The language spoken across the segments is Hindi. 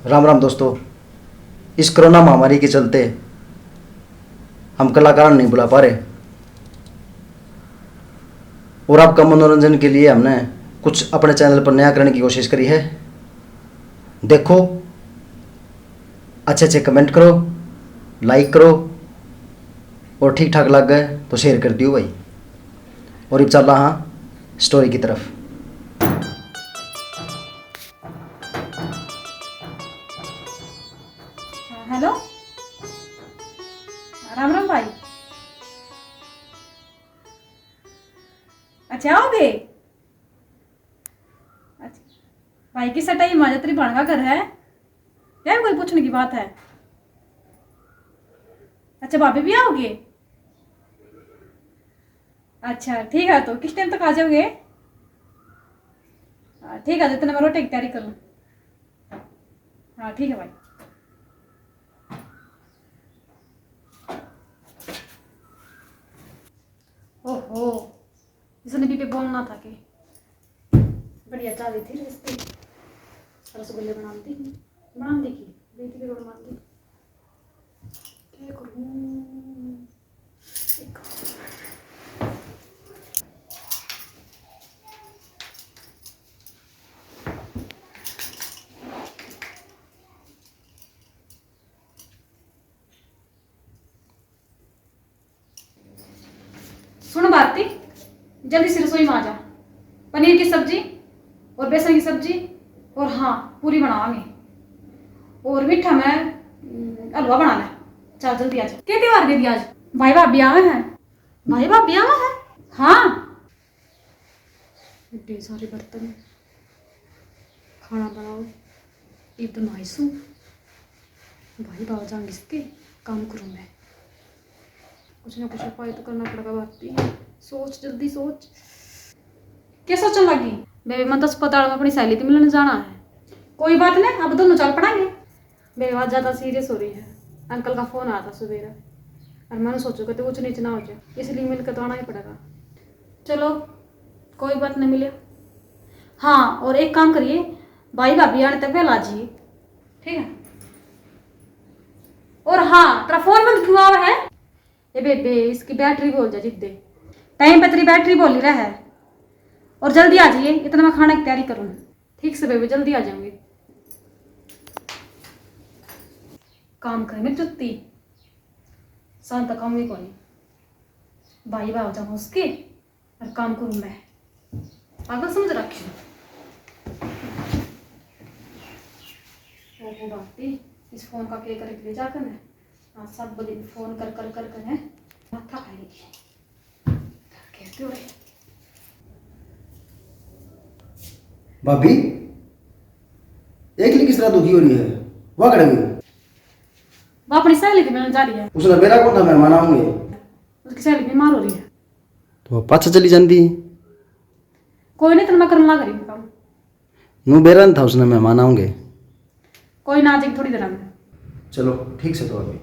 राम राम दोस्तों। इस कोरोना महामारी के चलते हम कलाकार नहीं बुला पा रहे और आपका मनोरंजन के लिए हमने कुछ अपने चैनल पर नया करने की कोशिश करी है। देखो, अच्छे अच्छे कमेंट करो, लाइक करो और ठीक ठाक लग गए तो शेयर कर दियो भाई। और अब चल रहा स्टोरी की तरफ। हेलो, राम राम भाई। अच्छा आओगे? अच्छा भाई की सटाई माजत्री बन का घर है क्या? कोई पूछने की बात है? अच्छा भाभी भी आओगे? अच्छा ठीक है, तो किस टाइम तक आ जाओगे? ठीक है, तो इतना मैं रोटी की तैयारी करूँ। हाँ ठीक है भाई। ओहो, इसने भी पे बोलना था कि बढ़िया चाह रही थी रिश्ते रसगुल्ले बना दी की बेटी के बना दी। क्या करूं? एक सुन भारती, जल्दी से रसोई में आ जा। पनीर की सब्जी और बेसन की सब्जी और हाँ पूरी बनावांगे और मीठा में हलवा बना ले। चल जल्दी आ जा। क्या त्योहार दे दिया आज? भाई भाभी आवे हैं। भाई भाभी आवे हैं? हाँ। इतने सारे बर्तन, खाना बनाओ, इधर नहाइसू। भाई बाबा जाएंगे इसके काम करूँ मैं। कुछ ना कुछ उपाय तो करना पड़ेगा भारती। सोच जल्दी सोच। क्या सोचने लगी? बेबी मैं तो अस्पताल में अपनी सहेली को मिलने जाना है। कोई बात नहीं, अब दोनों चल पड़ेंगे। मेरी बात ज़्यादा सीरियस हो रही है। अंकल का फ़ोन आया था सवेरे और मैंने सोचा कि ऊँच नीच ना हो जाए, इसलिए मिलकर तो आना ही पड़ेगा। चलो कोई बात नहीं, मिले। हाँ और एक काम करिए, भाई भाभी आने तक पहले आ जाइए, ठीक है? और हाँ तेरा फोन बंद क्यों हुआ है? ये बेबे इसकी बैटरी बोल जा जिद्दे टाइम पे तेरी बैटरी बोल ही रहा है। और जल्दी आ जाइए, इतना मैं खाने की तैयारी करूँ। ठीक से बेबे जल्दी आ जाऊंगी। काम करेंगे जुत्ती शाम तक आऊंगी कौन। भाई भाव जाऊँ उसके और काम करूँ मैं। पागल समझ रखी हूँ बाती। इस फोन का क्या करे ले जाकर मैं आज सब दिन फोन कर कर कर कर है माथा खाएगी। कहते हो भाभी एक किस तरह दुखी हो रही है? वह खड़े हुई वो अपनी सहेली के मिलने जा रही है। उसने मेरा कौन था मेहमान आऊंगे? उसकी सहेली बीमार हो रही है। तो पाछा चली जाती। कोई नहीं, तो मैं करना करी काम। नू बेरन था उसने मेहमान आऊंगे। कोई ना आजेगी थोड़ी देर में। चलो ठीक से। तो अभी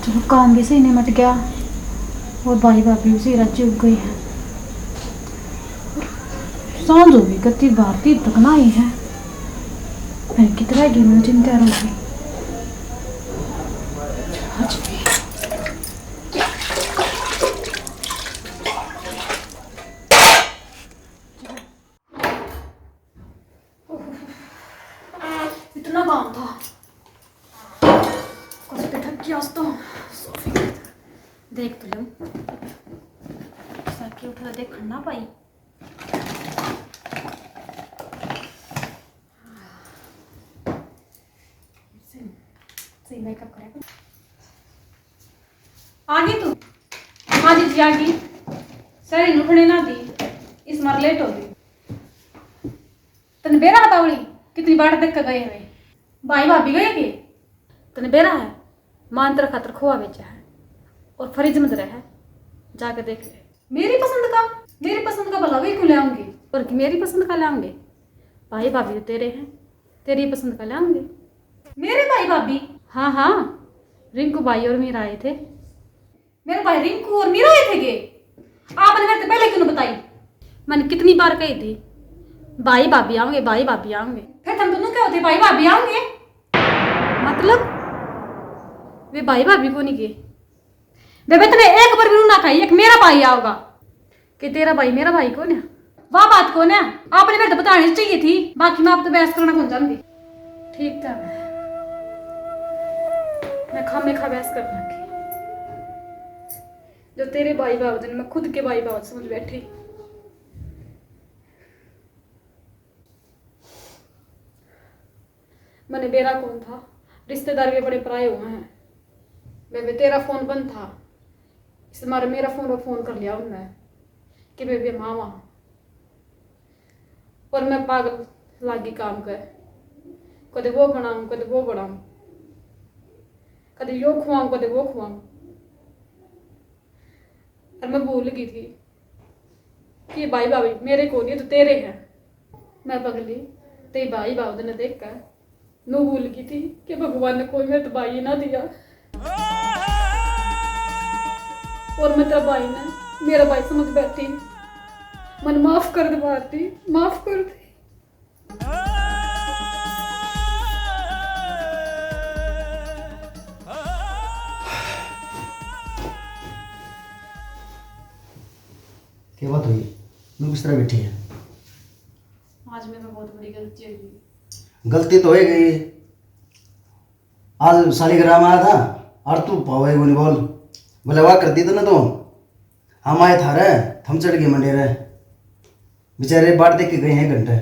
चलो काम भी सही निमट गया और भाई भाभी उसी राज्य उग गई है। सांझ होगी गति भारती तक ना ही है। मैं कितना की मैं चिंता रहूंगी। आज भी इतना काम था, कुछ पे थक गया आज तो। सोफे पे देख तो लूं, सर उठा देख ना पाई। सही मेकअप करेगा। आ गई तू? हाँ जी आ गई। सर उठने ना दी, इस मार लेट हो गई। तने बेरा बतावड़ी कितनी बार देख कर गए हुए। भाई भाभी गए के तने बेरा है। मान तेरा खातर खोआ बेचा है और फ्रिज में रहा है, जाके देख ले। मेरी पसंद का भला भी क्यों ले आऊंगी? और मेरी पसंद का ले आऊंगे? भाई भाभी तो तेरे हैं, तेरी पसंद का लाएंगे। मेरे भाई भाभी? हाँ हाँ, रिंकू भाई और मीरा आए थे। मेरे भाई रिंकू और मीरा आए थे के? आपने मेरे से पहले क्यों नहीं बताई? मैंने कितनी बार कही थी भाई भाभी आओगे, भाई भाभी आओगे। फिर तुम दोनों क्या होते भाई भाभी आओगे? मतलब वे भाई भाभी को नहीं किए। बेबे तूने एक बार भी ना खाई एक मेरा भाई आओगा कि तेरा भाई मेरा भाई कौन है? वाह बात कौन है? आपने मेरे तो बतानी चाहिए थी, बाकी मैं आप तो बहस करना कौन जानती। ठीक था, मैं खामे खा बहस करना की। जो तेरे भाई बाबू ने मैं खुद के भाई बाबू समझ बैठी। मैंने बेरा कौन था, रिश्तेदार भी बड़े पराये हुए हैं। बेबे तेरा फोन बंद था, इस मारे मेरा फोन कर लिया उन्होंने कि बेबे मामा, और मैं पागल लागी काम कर, कदे वो बनाऊं कदे वो बनाऊं, कदे यो खुआऊं कदे वो खुआऊं। और मैं भूल गई थी कि भाई भाभी मेरे को नहीं तो तेरे हैं। मैं पगली तेरे भाई बाबू ने देख कर नू भूल गई थी कि भगवान ने कोई मेरे तो भाई ना दिया, और मैं तेरा भाई ने मेरा भाई समझ बैठी। मन माफ कर दे भारती, माफ कर दे। क्या बात हुई? तू किस तरह बैठी है? आज मेरे में बहुत बड़ी गलती हो गई। गलती तो हो गई। आज सालिग्राम आया था और तू पावे को नहीं बोल बोले वाह कर दी तो ना। तो हम आए था रे, हम चढ़ गए मंडे रे, बेचारे बाट देख के गए हैं घंटे।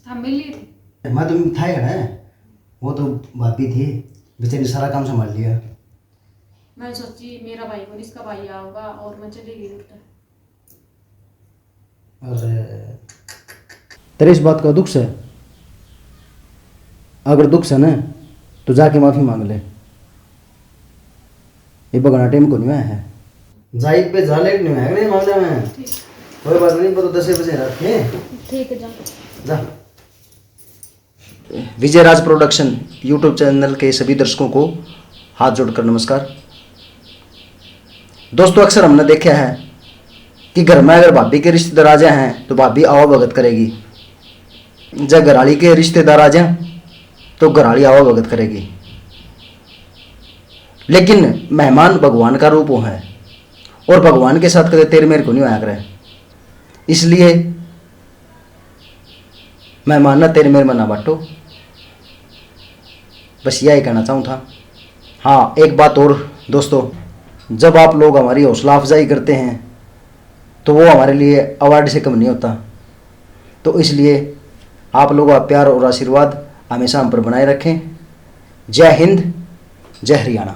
हम मिल ली थी। मैं तो था ही है, वो तो भाभी थी, बेचारी सारा काम संभाल लिया। मैं सोची मेरा भाई को इसका भाई आऊगा और मैं चली गई उठकर। अरे तेरे इस बात का दुख है? अगर दुख है ना तो जाके माफी मांग ले। ये बगना टाइम को नहीं आया है, जाहिद पे जाले नहीं है अगले मामले में। कोई बात नहीं, पर 10 बजे रखे। ठीक है, जा जा। विजय राज प्रोडक्शन यूट्यूब चैनल के सभी दर्शकों को हाथ जोड़कर नमस्कार। दोस्तों अक्सर हमने देखा है कि घर में अगर भाभी के रिश्तेदार आ जाए हैं तो भाभी आवा भगत करेगी, जब घराली के रिश्तेदार आ जाए तो घराली आवा भगत करेगी। लेकिन मेहमान भगवान का रूप है और भगवान के साथ कभी तेरे मेरे को नहीं आया करे, इसलिए मेहमान ना तेरे मेरे में ना बांटो। बस यही कहना चाहूँ था। हाँ एक बात और दोस्तों, जब आप लोग हमारी हौसला अफजाई करते हैं तो वो हमारे लिए अवार्ड से कम नहीं होता। तो इसलिए आप लोगों का प्यार और आशीर्वाद हमेशा हम पर बनाए रखें। जय हिंद, जय हरियाणा।